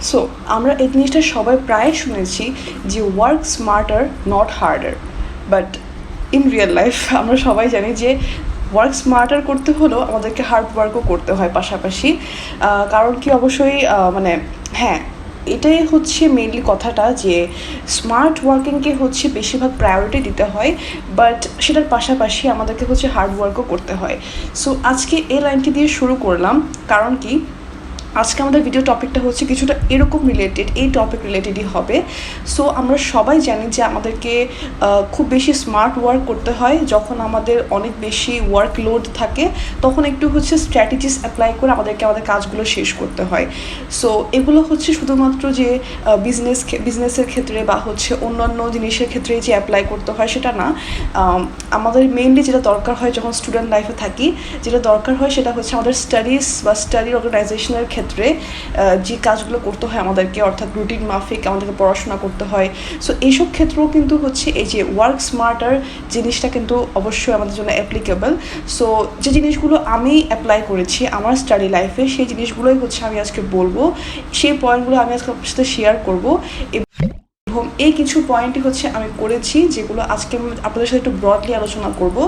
So আমরা এই জিনিসটা সবাই প্রায় শুনেছি যে work smarter not harder, but in real life আমরা সবাই জানি যে ওয়ার্ক স্মার্টার করতে হলেও আমাদেরকে হার্ড ওয়ার্কও করতে হয় পাশাপাশি। কারণ কি অবশ্যই মানে হ্যাঁ, এটাই হচ্ছে মেইনলি কথাটা যে স্মার্ট ওয়ার্কিংকে হচ্ছে বেশিরভাগ প্রায়োরিটি দিতে হয়, বাট সেটার পাশাপাশি আমাদেরকে হচ্ছে হার্ড ওয়ার্কও করতে হয়। সো আজকে এই লাইনটি দিয়ে শুরু করলাম, কারণ কি আজকে আমাদের ভিডিও টপিকটা হচ্ছে কিছুটা এরকম রিলেটেড, এই টপিক রিলেটেডই হবে। সো আমরা সবাই জানি যে আমাদেরকে খুব বেশি স্মার্ট ওয়ার্ক করতে হয় যখন আমাদের অনেক বেশি ওয়ার্ক লোড থাকে, তখন একটু হচ্ছে স্ট্র্যাটেজিস অ্যাপ্লাই করে আমাদেরকে আমাদের কাজগুলো শেষ করতে হয়। সো এগুলো হচ্ছে শুধুমাত্র যে বিজনেসের ক্ষেত্রে বা হচ্ছে অন্যান্য জিনিসের ক্ষেত্রে যে অ্যাপ্লাই করতে হয় সেটা না। আমাদের মেইনলি যেটা দরকার হয় যখন স্টুডেন্ট লাইফে থাকি, যেটা দরকার হয় সেটা হচ্ছে আমাদের স্টাডিজ বা স্টাডি অর্গানাইজেশনের ক্ষেত্রে যে কাজগুলো করতে হয় আমাদেরকে, অর্থাৎ রুটিন মাফিক আমাদেরকে পড়াশোনা করতে হয়। সো এইসব ক্ষেত্রেও কিন্তু হচ্ছে এই যে ওয়ার্ক স্মার্টার জিনিসটা কিন্তু অবশ্যই আমাদের জন্য অ্যাপ্লিকেবল। সো যে জিনিসগুলো আমি অ্যাপ্লাই করেছি আমার স্টাডি লাইফে, সেই জিনিসগুলোই হচ্ছে আমি আজকে বলবো, সেই পয়েন্টগুলো আমি আজকে আপনার সাথে শেয়ার করবো। এবং এই কিছু পয়েন্টই হচ্ছে আমি করেছি যেগুলো আজকে আমি আপনাদের সাথে একটু ব্রডলি আলোচনা করব।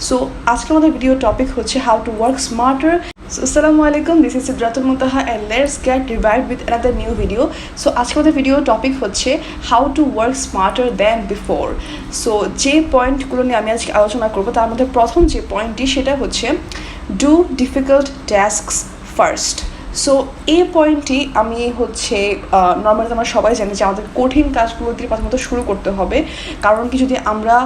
সো আজকে আমাদের ভিডিও টপিক হচ্ছে how to work smarter. So আসসালামু আলাইকুম, this is Sidratul Muntaha and let's get revived with another new video. So আজকে আমাদের ভিডিও টপিক হচ্ছে how to work smarter than before. So যে পয়েন্টগুলো নিয়ে আমি আজকে আলোচনা করবো তার মধ্যে প্রথম যে পয়েন্টটি সেটা হচ্ছে do difficult tasks first. So এই পয়েন্টটি আমি হচ্ছে নর্মালি আমরা সবাই জানি যে আমাদের কঠিন কাজগুলো দিয়ে প্রথমত শুরু করতে হবে। কারণ কি যদি আমরা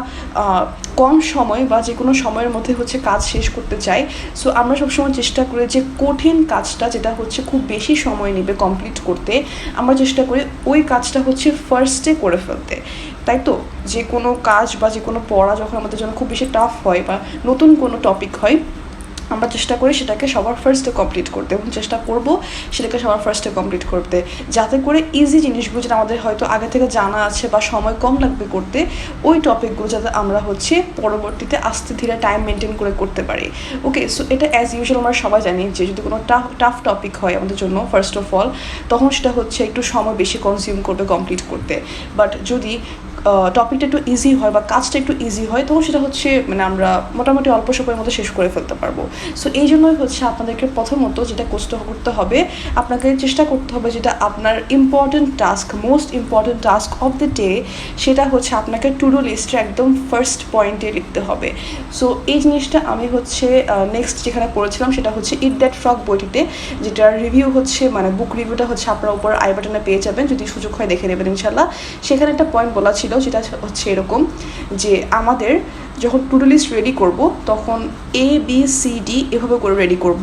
কম সময় বা যে কোনো সময়ের মধ্যে হচ্ছে কাজ শেষ করতে চাই, সো আমরা সবসময় চেষ্টা করি যে কঠিন কাজটা যেটা হচ্ছে খুব বেশি সময় নেবে কমপ্লিট করতে, আমরা চেষ্টা করি ওই কাজটা হচ্ছে ফার্স্টে করে ফেলতে। তাই তো যে কোনো কাজ বা যে কোনো পড়া যখন আমাদের জন্য খুব বেশি টাফ হয় বা নতুন কোনো টপিক হয়, আমরা চেষ্টা করি সেটাকে সবার ফার্স্টে কমপ্লিট করতে, এবং চেষ্টা করব সেটাকে সবার ফার্স্টে কমপ্লিট করতে, যাতে করে ইজি জিনিসগুলো যেটা আমাদের হয়তো আগে থেকে জানা আছে বা সময় কম লাগবে করতে, ওই টপিকগুলো যাতে আমরা হচ্ছে পরবর্তীতে আস্তে ধীরে টাইম মেনটেন করে করতে পারি। ওকে, সো এটা অ্যাজ ইউজুয়াল আমরা সবাই জানি যে যদি কোনো টাফ টপিক হয় আমাদের জন্য ফার্স্ট অফ অল, তখন সেটা হচ্ছে একটু সময় বেশি কনজিউম করবে কমপ্লিট করতে। বাট যদি টপিকটা একটু ইজি হয় বা কাজটা একটু ইজি হয়, তখন সেটা হচ্ছে মানে আমরা মোটামুটি অল্প সময়ের মধ্যে শেষ করে ফেলতে পারবো। সো এই জন্যই হচ্ছে আপনাদেরকে প্রথমত যেটা কষ্ট করতে হবে, আপনাকে চেষ্টা করতে হবে যেটা আপনার important task, most important task of the day, সেটা হচ্ছে আপনাকে টু ডু লিস্টে একদম ফার্স্ট পয়েন্টে লিখতে হবে। সো এই জিনিসটা আমি হচ্ছে নেক্সট যেখানে পড়েছিলাম সেটা হচ্ছে ইট দ্যাট ফ্রগ বইটিতে, যেটার রিভিউ হচ্ছে মানে বুক রিভিউটা হচ্ছে আপনার উপর আই বাটনে পেয়ে যাবেন, যদি সুযোগ হয় দেখে নেবেন ইনশাল্লাহ। সেখানে একটা পয়েন্ট বলা ছিল যেটা হচ্ছে এরকম যে আমাদের যখন টু ডু লিস্ট রেডি করব তখন ABCD এভাবে করে রেডি করব,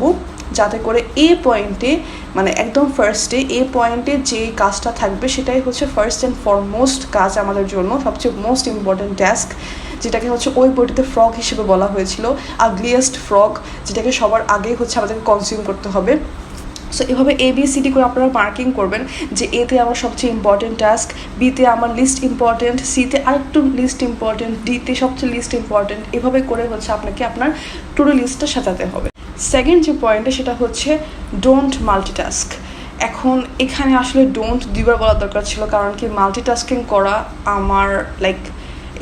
যাতে করে এ পয়েন্টে মানে একদম ফার্স্টে এ পয়েন্টে যে কাজটা থাকবে সেটাই হচ্ছে ফার্স্ট অ্যান্ড ফরমোস্ট কাজ আমাদের জন্য, সবচেয়ে মোস্ট ইম্পর্ট্যান্ট টাস্ক, যেটাকে হচ্ছে ওই বইটিতে ফ্রগ হিসেবে বলা হয়েছিল, আগলিয়েস্ট ফ্রগ, যেটাকে সবার আগেই হচ্ছে আমাদেরকে কনজিউম করতে হবে। সো এভাবে ABCD করে আপনারা মার্কিং করবেন যে এতে আমার সবচেয়ে ইম্পর্টেন্ট টাস্ক, বিতে আমার লিস্ট ইম্পর্টেন্ট, সিতে আরেকটু লিস্ট ইম্পর্টেন্ট, ডিতে সবচেয়ে লিস্ট ইম্পর্টেন্ট, এভাবে করে হচ্ছে আপনাকে আপনার টু ডু লিস্টটা সাজাতে হবে। সেকেন্ড যে পয়েন্টটা সেটা হচ্ছে ডোন্ট মাল্টিটাস্ক। এখন এখানে আসলে ডোন্ট দুইবার বলার দরকার ছিল, কারণ কি মাল্টিটাস্কিং করা আমার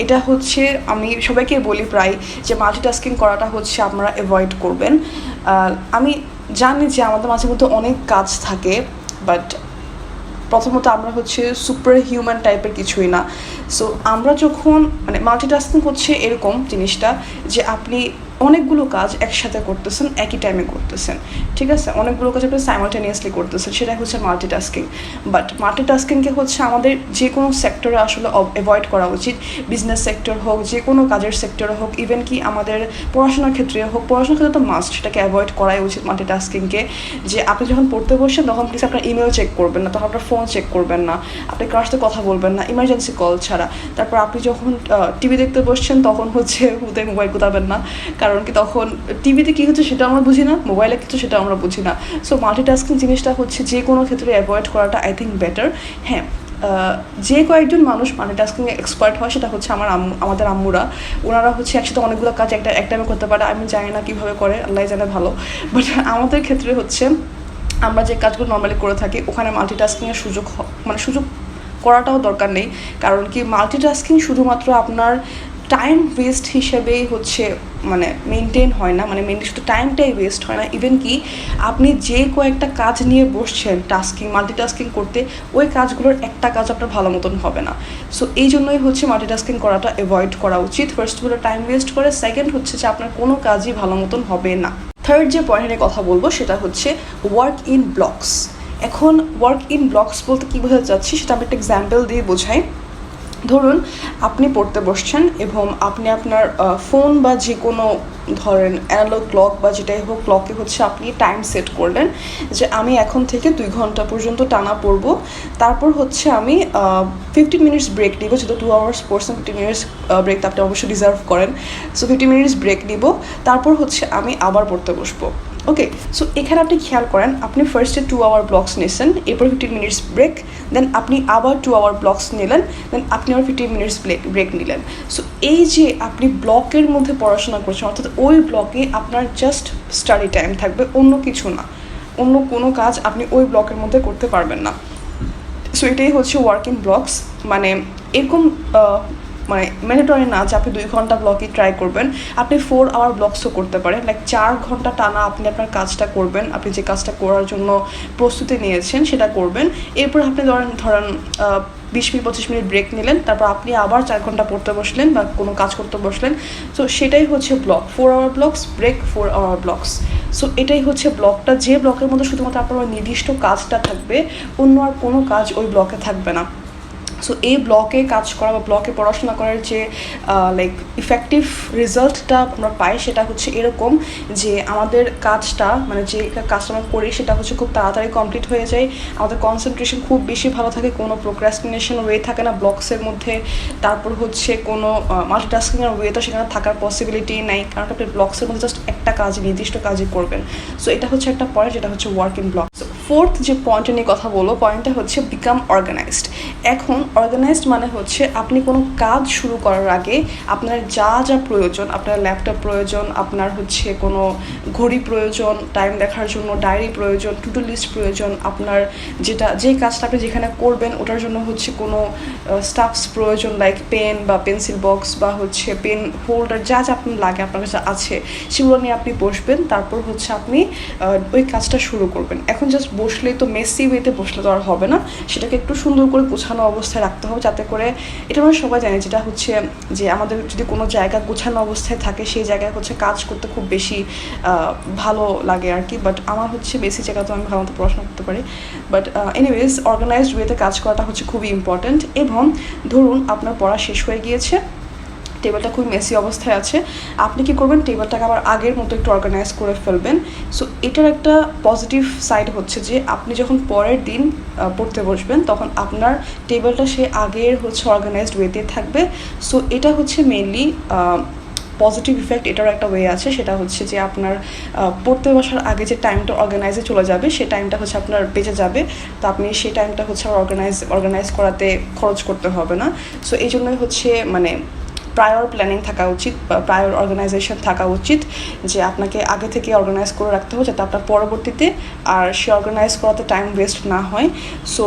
এটা হচ্ছে আমি সবাইকে বলি প্রায় যে মাল্টিটাস্কিং করাটা হচ্ছে আপনারা অ্যাভয়েড করবেন। আমি জানি যে আমাদের মাঝে মধ্যে অনেক কাজ থাকে, বাট প্রথমত আমরা হচ্ছে সুপার হিউম্যান টাইপের কিছুই না। সো আমরা যখন মানে মাল্টিটাস্কিং হচ্ছে এরকম জিনিসটা যে আপনি অনেকগুলো কাজ একসাথে করতেছেন, একই টাইমে করতেছেন, ঠিক আছে, অনেকগুলো কাজ আপনি সাইমালটেনিয়াসলি করতেছেন, সেটাই হচ্ছে মাল্টিটাস্কিং। বাট মাল্টিটাস্কিংকে হচ্ছে আমাদের যে কোনো সেক্টরে আসলে অ্যাভয়েড করা উচিত, বিজনেস সেক্টর হোক, যে কোনো কাজের সেক্টরে হোক, ইভেন কি আমাদের পড়াশোনার ক্ষেত্রে হোক, পড়াশোনার ক্ষেত্রে তো মাস্ট, সেটাকে অ্যাভয়েড করাই উচিত মাল্টিটাস্কিংকে। যে আপনি যখন পড়তে বসছেন তখন প্লিজ আপনার ইমেল চেক করবেন না, তখন আপনার ফোন চেক করবেন না, আপনি কারোর সাথে কথা বলবেন না ইমার্জেন্সি কল ছাড়া। তারপর আপনি যখন টিভি দেখতে বসছেন তখন হচ্ছে হুদায় মোবাইল কোথাবেন না, কারণ কি তখন টিভিতে কী হচ্ছে সেটা আমরা বুঝি না, মোবাইলে কিছু সেটা আমরা বুঝি না। সো মাল্টিটাস্কিং জিনিসটা হচ্ছে যে কোনো ক্ষেত্রে অ্যাভয়েড করাটা আই থিঙ্ক বেটার। হ্যাঁ, যে কয়েকজন মানুষ মাল্টিটাস্কিংয়ে এক্সপার্ট হয় সেটা হচ্ছে আমাদের আম্মুরা, ওনারা হচ্ছে একসাথে অনেকগুলো কাজ এক টাইমে করতে পারে। আমি জানি না কীভাবে করে, আল্লাহ জানে ভালো, বাট আমাদের ক্ষেত্রে হচ্ছে আমরা যে কাজগুলো নর্মালি করে থাকি ওখানে মাল্টিটাস্কিংয়ের সুযোগ করাটাও দরকার নেই। কারণ কি মাল্টিটাস্কিং শুধুমাত্র আপনার টাইম ওয়েস্ট হিসেবেই হচ্ছে মানে মেনটেন হয় না, মানে মেনলি শুধু টাইমটাই ওয়েস্ট হয় না, ইভেন কি আপনি যে কয়েকটা কাজ নিয়ে বসছেন মাল্টিটাস্কিং করতে, ওই কাজগুলোর একটা কাজ আপনার ভালো মতন হবে না। সো এই জন্যই হচ্ছে মাল্টিটাস্কিং করাটা অ্যাভয়েড করা উচিত। First of all time waste করে, সেকেন্ড হচ্ছে যে আপনার কোনো কাজই ভালো মতন হবে না। থার্ড যে পয়েন্ট নিয়ে কথা বলবো সেটা হচ্ছে ওয়ার্ক ইন ব্লকস। এখন ওয়ার্ক ইন ব্লকস বলতে কী বোঝাতে চাচ্ছি সেটা আমি একটা এক্সাম্পল দিয়ে বোঝাই। ধরুন আপনি পড়তে বসছেন এবং আপনি আপনার ফোন বা যে কোনো ধরেন অ্যানালগ ক্লক বা যেটাই হোক ক্লকে হচ্ছে আপনি টাইম সেট করলেন যে আমি এখন থেকে 2 ঘন্টা পর্যন্ত টানা পড়বো, তারপর হচ্ছে আমি 15 মিনিটস ব্রেক নিব, যেহেতু 2 আওয়ার্স পড়ছেন 15 মিনিটস ব্রেক আপনি অবশ্যই ডিজার্ভ করেন। সো 15 মিনিটস ব্রেক নিব, তারপর হচ্ছে আমি আবার পড়তে বসবো। ওকে, সো এখানে আপনি খেয়াল করেন আপনি ফার্স্টে 2 আওয়ার ব্লকস নিয়েছেন, এরপর 15 মিনিটস ব্রেক, দেন আপনি আবার 2 আওয়ার ব্লকস নিলেন, দেন আপনি আবার 15 মিনিটস ব্রেক নিলেন। সো এই যে আপনি ব্লকের মধ্যে পড়াশোনা করছেন, অর্থাৎ ওই ব্লকে আপনার জাস্ট স্টাডি টাইম থাকবে, অন্য কিছু না, অন্য কোনো কাজ আপনি ওই ব্লকের মধ্যে করতে পারবেন না। সো এটাই হচ্ছে ওয়ার্কিং ব্লকস। মানে এরকম মানে ম্যান্ডেটরি না যে আপনি 2 ঘন্টা ব্লকই ট্রাই করবেন, আপনি 4 আওয়ার ব্লকসও করতে পারেন, লাইক 4 ঘন্টা টানা আপনি আপনার কাজটা করবেন, আপনি যে কাজটা করার জন্য প্রস্তুতি নিয়েছেন সেটা করবেন, এরপর আপনি ধরেন 20 মিনিট 25 মিনিট ব্রেক নিলেন, তারপর আপনি আবার 4 ঘন্টা পড়তে বসলেন বা কোনো কাজ করতে বসলেন। সো সেটাই হচ্ছে block, 4 hour blocks break, 4 hour blocks. So এটাই হচ্ছে ব্লকটা, যে ব্লকের মধ্যে শুধুমাত্র আপনার নির্দিষ্ট কাজটা থাকবে, অন্য আর কোনো কাজ ওই ব্লকে থাকবে না। সো এই ব্লকে কাজ করা বা ব্লকে পড়াশোনা করার যে লাইক ইফেক্টিভ রেজাল্টটা আমরা পাই সেটা হচ্ছে এরকম যে আমাদের কাজটা মানে যে কাজটা আমরা করি সেটা হচ্ছে খুব তাড়াতাড়ি কমপ্লিট হয়ে যায়, আমাদের কনসেন্ট্রেশন খুব বেশি ভালো থাকে, কোনো প্রোক্রাস্টিনেশন ওয়ে থাকে না ব্লকসের মধ্যে, তারপর হচ্ছে কোনো মাল্টিটাস্কিংয়ের ওয়ে তো সেখানে থাকার পসিবিলিটি নাই, কারণ আপনি ব্লকসের মধ্যে জাস্ট একটা কাজ নির্দিষ্ট কাজই করবেন। সো এটা হচ্ছে একটা পয়েন্ট, যেটা হচ্ছে ওয়ার্ক ইন ব্লক। ফোর্থ যে পয়েন্টটা নিয়ে কথা বলবো, পয়েন্টটা হচ্ছে বিকাম অর্গানাইজড। এখন অর্গানাইজড মানে হচ্ছে আপনি কোনো কাজ শুরু করার আগে আপনার যা যা প্রয়োজন, আপনার ল্যাপটপ প্রয়োজন, আপনার হচ্ছে কোনো ঘড়ি প্রয়োজন, টাইম দেখার জন্য ডায়েরি প্রয়োজন, টু ডু লিস্ট প্রয়োজন, আপনার যে কাজটা আপনি যেখানে করবেন ওটার জন্য হচ্ছে কোনো স্টাফস প্রয়োজন, লাইক পেন বা পেন্সিল বক্স বা হচ্ছে পেন হোল্ডার, যা যা আপনার লাগে আপনার কাছে আছে সেগুলো নিয়ে আপনি বসবেন, তারপর হচ্ছে আপনি ওই কাজটা শুরু করবেন। এখন জাস্ট বসলেই তো মেসি ওয়েতে বসলে তো আর হবে না, সেটাকে একটু সুন্দর করে গোছানো অবস্থায় রাখতে হবে, যাতে করে এটা আমরা সবাই জানি, যেটা হচ্ছে যে আমাদের যদি কোনো জায়গা গোছানো অবস্থায় থাকে সেই জায়গায় হচ্ছে কাজ করতে খুব বেশি ভালো লাগে আর কি। বাট আমার হচ্ছে বেশি জায়গা তো আমি ভালো মতো পড়াশোনা করতে পারি, বাট এনিওয়েজ অর্গানাইজড ওয়েতে কাজ করাটা হচ্ছে খুবই ইম্পর্ট্যান্ট। এবং ধরুন আপনার পড়া শেষ হয়ে গিয়েছে, টেবিলটা খুব মেসি অবস্থায় আছে, আপনি কী করবেন, টেবিলটাকে আবার আগের মতো একটু অর্গানাইজ করে ফেলবেন। সো এটার একটা পজিটিভ সাইড হচ্ছে যে আপনি যখন পরের দিন পড়তে বসবেন তখন আপনার টেবিলটা সে আগের হচ্ছে অর্গানাইজড ওয়েতে থাকবে। সো এটা হচ্ছে মেনলি পজিটিভ ইফেক্ট, এটারও একটা ওয়ে আছে, সেটা হচ্ছে যে আপনার পড়তে বসার আগে যে টাইমটা অর্গানাইজে চলে যাবে সেই টাইমটা হচ্ছে আপনার বেঁচে যাবে, তো আপনি সেই টাইমটা হচ্ছে অর্গানাইজ করাতে খরচ করতে হবে না। সো এই জন্যই হচ্ছে মানে প্রায়র প্ল্যানিং থাকা উচিত বা প্রায়র অর্গানাইজেশন থাকা উচিত, যে আপনাকে আগে থেকে অর্গানাইজ করে রাখতে হবে যাতে আপনার পরবর্তীতে আর সে অর্গানাইজ করাতে টাইম ওয়েস্ট না হয়। সো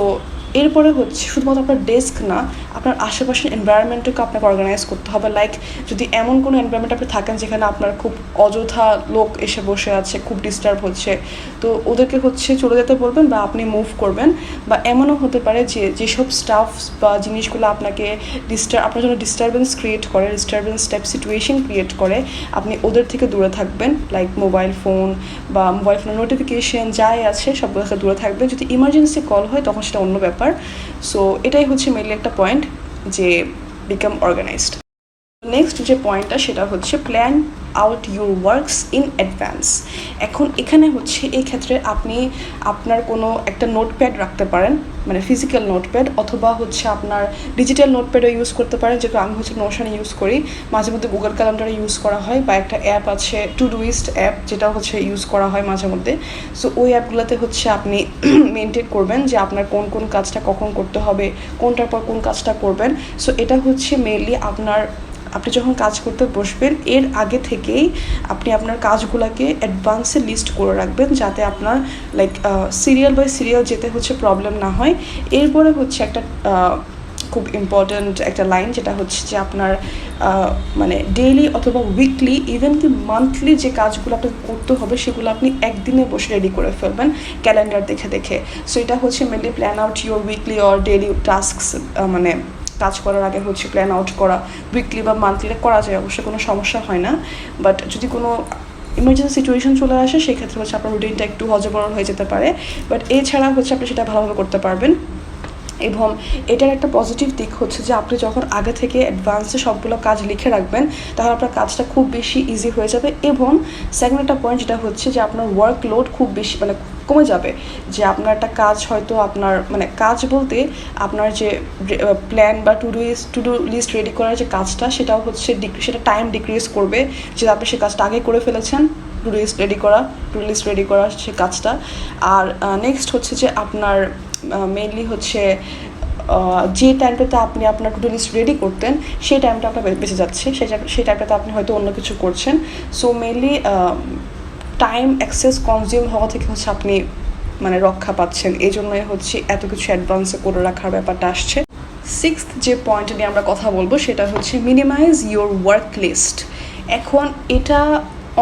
এরপরে হচ্ছে শুধুমাত্র আপনার ডেস্ক না, আপনার আশেপাশের এনভায়রনমেন্টকে আপনাকে অর্গানাইজ করতে হবে। লাইক যদি এমন কোনো এনভায়রনমেন্ট আপনি থাকেন যেখানে আপনার খুব অযথা লোক এসে বসে আছে, খুব ডিস্টার্ব হচ্ছে, তো ওদেরকে হচ্ছে চলে যেতে বলবেন বা আপনি মুভ করবেন। বা এমনও হতে পারে যে যেসব স্টাফ বা জিনিসগুলো আপনাকে আপনার জন্য ডিস্টারবেন্স ক্রিয়েট করে, ডিস্টারবেন্স টাইপ সিচুয়েশন ক্রিয়েট করে, আপনি ওদের থেকে দূরে থাকবেন। লাইক মোবাইল ফোন বা মোবাইল ফোনের নোটিফিকেশন যাই আছে সবগুলো থেকে দূরে থাকবেন। যদি ইমার্জেন্সি কল হয় তখন সেটা অন্য ব্যাপার। সো এটাই হচ্ছে মেইনলি একটা পয়েন্ট, যে বিকাম অর্গানাইজড। নেক্সট যে পয়েন্টটা সেটা হচ্ছে plan out your works in advance. এখন এখানে হচ্ছে এই ক্ষেত্রে আপনি আপনার কোনো একটা নোটপ্যাড রাখতে পারেন, মানে ফিজিক্যাল নোটপ্যাড, অথবা হচ্ছে আপনার ডিজিটাল নোটপ্যাডও ইউজ করতে পারেন, যেটা আমি হচ্ছে নোশন ইউজ করি, মাঝে মধ্যে গুগল ক্যালেন্ডারে ইউজ করা হয়, বা একটা অ্যাপ আছে টুডুইস্ট অ্যাপ, যেটা হচ্ছে ইউজ করা হয় মাঝে মধ্যে। সো ওই অ্যাপগুলোতে হচ্ছে আপনি মেনটেন করবেন যে আপনার কোন কোন কাজটা কখন করতে হবে, কোনটার পর কোন কাজটা করবেন। সো এটা হচ্ছে মেনলি আপনার আপনি যখন কাজ করতে বসবেন এর আগে থেকেই আপনি আপনার কাজগুলোকে অ্যাডভান্সে লিস্ট করে রাখবেন, যাতে আপনার লাইক সিরিয়াল বাই সিরিয়াল যেতে হচ্ছে প্রবলেম না হয়। এরপরে হচ্ছে একটা খুব ইম্পর্ট্যান্ট একটা লাইন, যেটা হচ্ছে যে আপনার মানে ডেইলি অথবা উইকলি ইভেন কি মান্থলি যে কাজগুলো আপনাকে করতে হবে সেগুলো আপনি একদিনে বসে রেডি করে ফেলবেন ক্যালেন্ডার দেখে দেখে। সো এটা হচ্ছে mainly plan out your weekly or daily tasks, মানে কাজ করার আগে হচ্ছে প্ল্যান আউট করা। উইকলি বা মান্থলিটা করা যায়, অবশ্যই কোনো সমস্যা হয় না, বাট যদি কোনো ইমার্জেন্সি সিচুয়েশন চলে আসে সেক্ষেত্রে হচ্ছে আপনার রুটিনটা একটু হজবরল হয়ে যেতে পারে, বাট এছাড়া হচ্ছে আপনি সেটা ভালোভাবে করতে পারবেন। এবং এটার একটা পজিটিভ দিক হচ্ছে যে আপনি যখন আগে থেকে অ্যাডভান্সে সবগুলো কাজ লিখে রাখবেন তাহলে আপনার কাজটা খুব বেশি ইজি হয়ে যাবে। এবং সেকেন্ড একটা পয়েন্ট যেটা হচ্ছে যে আপনার ওয়ার্কলোড খুব বেশি মানে কমে যাবে, যে আপনার একটা কাজ হয়তো আপনার মানে কাজ বলতে আপনার যে প্ল্যান বা টু ডু লিস্ট রেডি করার যে কাজটা সেটাও হচ্ছে সেটা টাইম ডিক্রিজ করবে, যে আপনি সে কাজটা আগে করে ফেলেছেন, টু ডু লিস্ট রেডি করা সে কাজটা। আর নেক্সট হচ্ছে যে আপনার মেইনলি হচ্ছে যে টাইমটাতে আপনি আপনার টু ডু লিস্ট রেডি করতেন সেই টাইমটা আপনার বেঁচে যাচ্ছে, সেই টাইমটাতে আপনি হয়তো অন্য কিছু করছেন। So mainly time access consume হওয়া থেকে হচ্ছে আপনি মানে রক্ষা পাচ্ছেন, এই জন্যই হচ্ছে এত কিছু অ্যাডভান্সে করে রাখার ব্যাপারটা আসছে। সিক্সথ যে পয়েন্ট নিয়ে আমরা কথা বলবো সেটা হচ্ছে মিনিমাইজ ইউর ওয়ার্ক লিস্ট। এখন এটা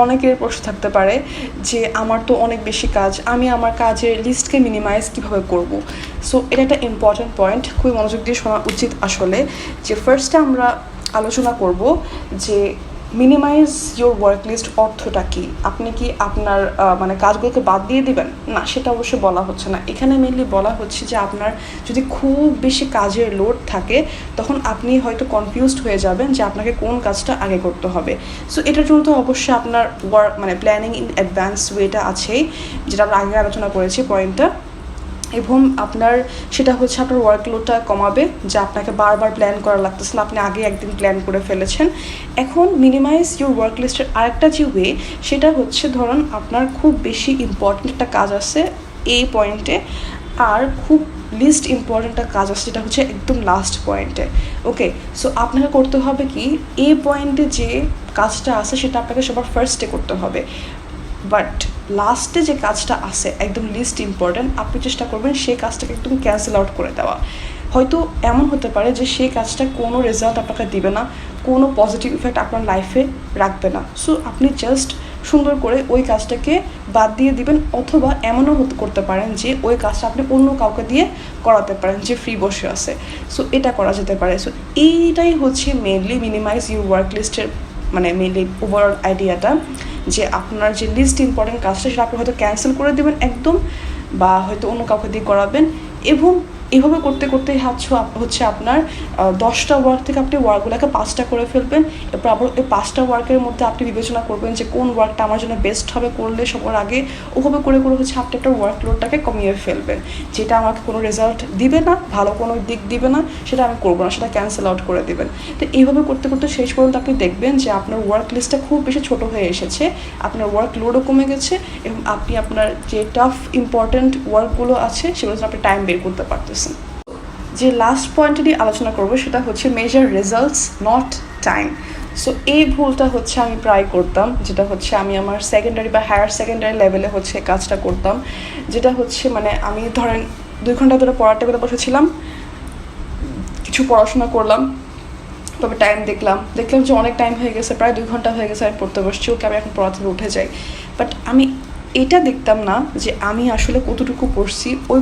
অনেকের প্রশ্ন থাকতে পারে যে আমার তো অনেক বেশি কাজ, আমি আমার কাজের লিস্টকে মিনিমাইজ কীভাবে করব। সো এটা একটা ইম্পর্ট্যান্ট পয়েন্ট, খুবই মনোযোগ দিয়ে শোনা উচিত আসলে। যে ফার্স্টে আমরা আলোচনা করব যে মিনিমাইজ ইউর ওয়ার্ক লিস্ট অর্থটা কী। আপনি কি আপনার মানে কাজগুলোকে বাদ দিয়ে দিবেন? না, সেটা অবশ্যই বলা হচ্ছে না। এখানে মেনলি বলা হচ্ছে যে আপনার যদি খুব বেশি কাজের লোড থাকে তখন আপনি হয়তো কনফিউজড হয়ে যাবেন যে আপনাকে কোন কাজটা আগে করতে হবে। সো এটার জন্য তো অবশ্যই আপনার মানে প্ল্যানিং ইন অ্যাডভান্স ওয়েটা আছেই, যেটা আমরা আগে আলোচনা করেছি পয়েন্টটা। এবং আপনার সেটা হচ্ছে আপনার ওয়ার্কলোডটা কমাবে, যে আপনাকে বারবার প্ল্যান করা লাগতেছে না, আপনি আগে একদিন প্ল্যান করে ফেলেছেন। এখন মিনিমাইজ ইউর ওয়ার্ক লিস্টের আরেকটা যে ওয়ে সেটা হচ্ছে ধরুন আপনার খুব বেশি ইম্পর্ট্যান্ট একটা কাজ আছে এই পয়েন্টে, আর খুব লিস্ট ইম্পর্ট্যান্ট একটা কাজ আছে যেটা হচ্ছে একদম লাস্ট পয়েন্টে। ওকে, সো আপনাকে করতে হবে কি এই পয়েন্টে যে কাজটা আছে সেটা আপনাকে সবার ফার্স্টে করতে হবে, বাট লাস্টে যে কাজটা আছে একদম লিস্ট ইম্পর্ট্যান্ট আপনি চেষ্টা করবেন সেই কাজটাকে একদম ক্যান্সেল আউট করে দেওয়া। হয়তো এমন হতে পারে যে সেই কাজটা কোনো রেজাল্ট আপনাকে দিবে না, কোনো পজিটিভ ইফেক্ট আপনার লাইফে রাখবে না। সো আপনি জাস্ট সুন্দর করে ওই কাজটাকে বাদ দিয়ে দিবেন, অথবা এমনও করতে পারেন যে ওই কাজটা আপনি অন্য কাউকে দিয়ে করাতে পারেন যে ফ্রি বসে আছে। সো এটা করা যেতে পারে। সো এইটাই হচ্ছে মেনলি মিনিমাইজ ইউর ওয়ার্ক লিস্টের মানে মেনলি ওভারঅল আইডিয়াটা, যে আপনার যে লিস্ট ইম্পর্টেন্ট কাজটা সেটা আপনি হয়তো ক্যান্সেল করে দেবেন একদম, বা হয়তো অন্য কাউকে দিয়ে করাবেন। এবং এভাবে করতে করতে হচ্ছে আপনার 10টা ওয়ার্ক থেকে আপনি ওয়ার্কগুলোকে 5টা করে ফেলবেন। এরপর আবার এই 5টা ওয়ার্কের মধ্যে আপনি বিবেচনা করবেন যে কোন ওয়ার্কটা আমার জন্য বেস্ট হবে করলে সবার আগে। ওভাবে করে করে হচ্ছে আপনি একটা ওয়ার্কলোডটাকে কমিয়ে ফেলবেন, যেটা আমাকে কোনো রেজাল্ট দিবে না, ভালো কোনো দিক দিবে না, সেটা আমি করবো না, সেটা ক্যান্সেল আউট করে দেবেন। তো এইভাবে করতে করতে শেষ পর্যন্ত আপনি দেখবেন যে আপনার ওয়ার্ক লিস্টটা খুব বেশি ছোটো হয়ে এসেছে, আপনার ওয়ার্কলোডও কমে গেছে, এবং আপনি আপনার যে টাফ ইম্পর্ট্যান্ট ওয়ার্কগুলো আছে সেগুলো আপনি টাইম বের করতে পারতেছেন। যে লাস্ট পয়েন্টটি নিয়ে আলোচনা করবো সেটা হচ্ছে measure results not time. So এই ভুলটা হচ্ছে আমি প্রায় করতাম, যেটা হচ্ছে আমি আমার সেকেন্ডারি বা হায়ার সেকেন্ডারি লেভেলে হচ্ছে কাজটা করতাম, যেটা হচ্ছে মানে আমি ধরেন 2 ঘন্টা ধরে পড়ার টেবিলে বসেছিলাম, কিছু পড়াশোনা করলাম, তবে টাইম দেখলাম যে অনেক টাইম হয়ে গেছে, প্রায় 2 ঘন্টা হয়ে গেছে আমি পড়তে বসছি, ওকে আমি এখন পড়া থেকে উঠে যাই। বাট আমি এটা দেখতাম না যে আমি আসলে কতটুকু পড়ছি, ওই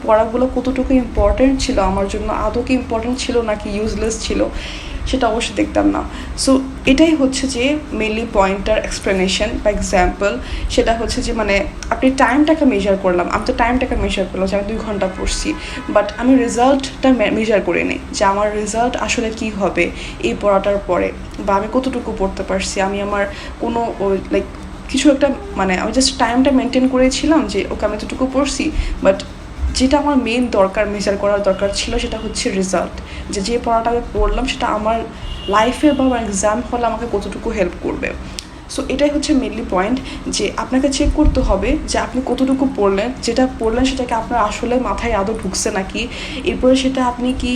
পড়াগুলো কতটুকু ইম্পর্ট্যান্ট ছিল আমার জন্য, আদৌ কি ইম্পর্ট্যান্ট ছিল নাকি ইউজলেস ছিল সেটা অবশ্যই দেখতাম না। সো এটাই হচ্ছে যে মেনলি পয়েন্টার এক্সপ্লেনেশন বা এক্সাম্পল, সেটা হচ্ছে যে মানে আপনি টাইমটাকে মেজার করলাম, আমি তো টাইমটাকে মেজার করলাম যে আমি 2 ঘন্টা পড়ছি, বাট আমি রেজাল্টটা মেজার করে নিই যে আমার রেজাল্ট আসলে কি হবে এই পড়াটার পরে, বা আমি কতটুকু পড়তে পারছি, আমি আমার কোনো লাইক কিছু একটা মানে আমি জাস্ট টাইমটা মেনটেন করেছিলাম যে ওকে আমি এতটুকু পড়ছি, বাট যেটা আমার মেন দরকার মেজার করার দরকার ছিল সেটা হচ্ছে রেজাল্ট, যে পড়াটা আমি পড়লাম সেটা আমার লাইফে বা আমার এক্সাম হলে আমাকে কতটুকু হেল্প করবে। সো এটাই হচ্ছে মেনলি পয়েন্ট, যে আপনাকে চেক করতে হবে যে আপনি কতটুকু পড়লেন, যেটা পড়লেন সেটাকে আপনার আসলে মাথায় আদৌ ঢুকছে নাকি, এরপরে সেটা আপনি কি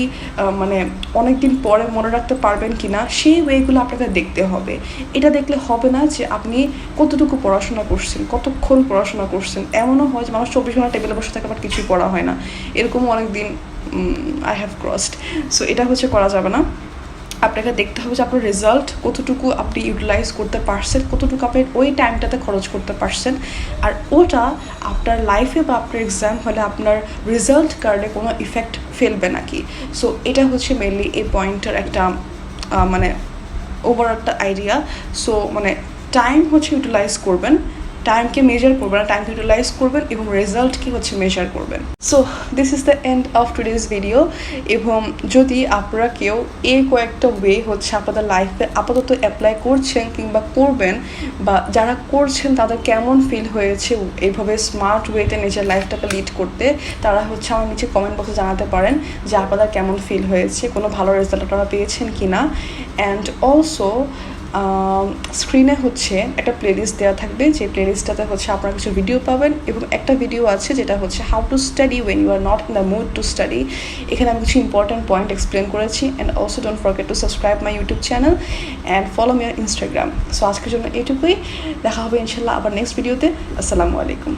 মানে অনেক দিন পরে মনে রাখতে পারবেন কি না, সেই ওয়েগুলো আপনাকে দেখতে হবে। এটা দেখলে হবে না যে আপনি কতটুকু পড়াশোনা করছেন, কতক্ষণ পড়াশোনা করছেন। এমনও হয় যে মানুষ 24 ঘন্টা টেবিলে বসে থাকে বাট কিছুই পড়া হয় না, এরকমও অনেক দিন আই হ্যাভ ক্রসড। সো এটা হচ্ছে করা যাবে না। আপনাকে দেখতে হবে যে আপনার রেজাল্ট কতটুকু আপনি ইউটিলাইজ করতে পারছেন, কতটুকু আপনি ওই টাইমটাতে খরচ করতে পারছেন, আর ওটা আপনার লাইফে বা আপনার এক্সাম হলে আপনার রেজাল্ট কার্ডে কোনো ইফেক্ট ফেলবে নাকি। সো এটা হচ্ছে মেনলি এই পয়েন্টের একটা মানে ওভার একটা আইডিয়া। সো মানে টাইম হচ্ছে ইউটিলাইজ করবেন, টাইমকে মেজার করবেন না, টাইমকে ইউটিলাইজ করবেন এবং রেজাল্টকে হচ্ছে মেজার করবেন। So this is the end of today's video. এবং যদি আপনারা কেউ এই কয়েকটা ওয়ে হচ্ছে আপনাদের লাইফে আপাতত অ্যাপ্লাই করছেন কিংবা করবেন, বা যারা করছেন তাদের কেমন ফিল হয়েছে এইভাবে স্মার্ট ওয়েতে নিজের লাইফটাকে লিড করতে, তারা হচ্ছে আমার নিচে কমেন্ট বক্সে জানাতে পারেন যে আপনাদের কেমন ফিল হয়েছে, কোনো ভালো রেজাল্ট আপনারা পেয়েছেন কি না। অ্যান্ড অলসো স্ক্রিনে হচ্ছে একটা প্লেলিস্ট দেওয়া থাকবে, যে প্লেলিস্টটাতে হচ্ছে আপনারা কিছু ভিডিও পাবেন, এবং একটা ভিডিও আছে যেটা হচ্ছে how to study when you are not in the mood to study. এখানে আমি কিছু ইম্পর্ট্যান্ট পয়েন্ট এক্সপ্লেন করেছি। And also don't forget to subscribe my YouTube channel and follow me on Instagram. So আজকের জন্য এইটুকুই, দেখা হবে ইনশাল্লাহ আবার নেক্সট ভিডিওতে। আসসালামু আলাইকুম।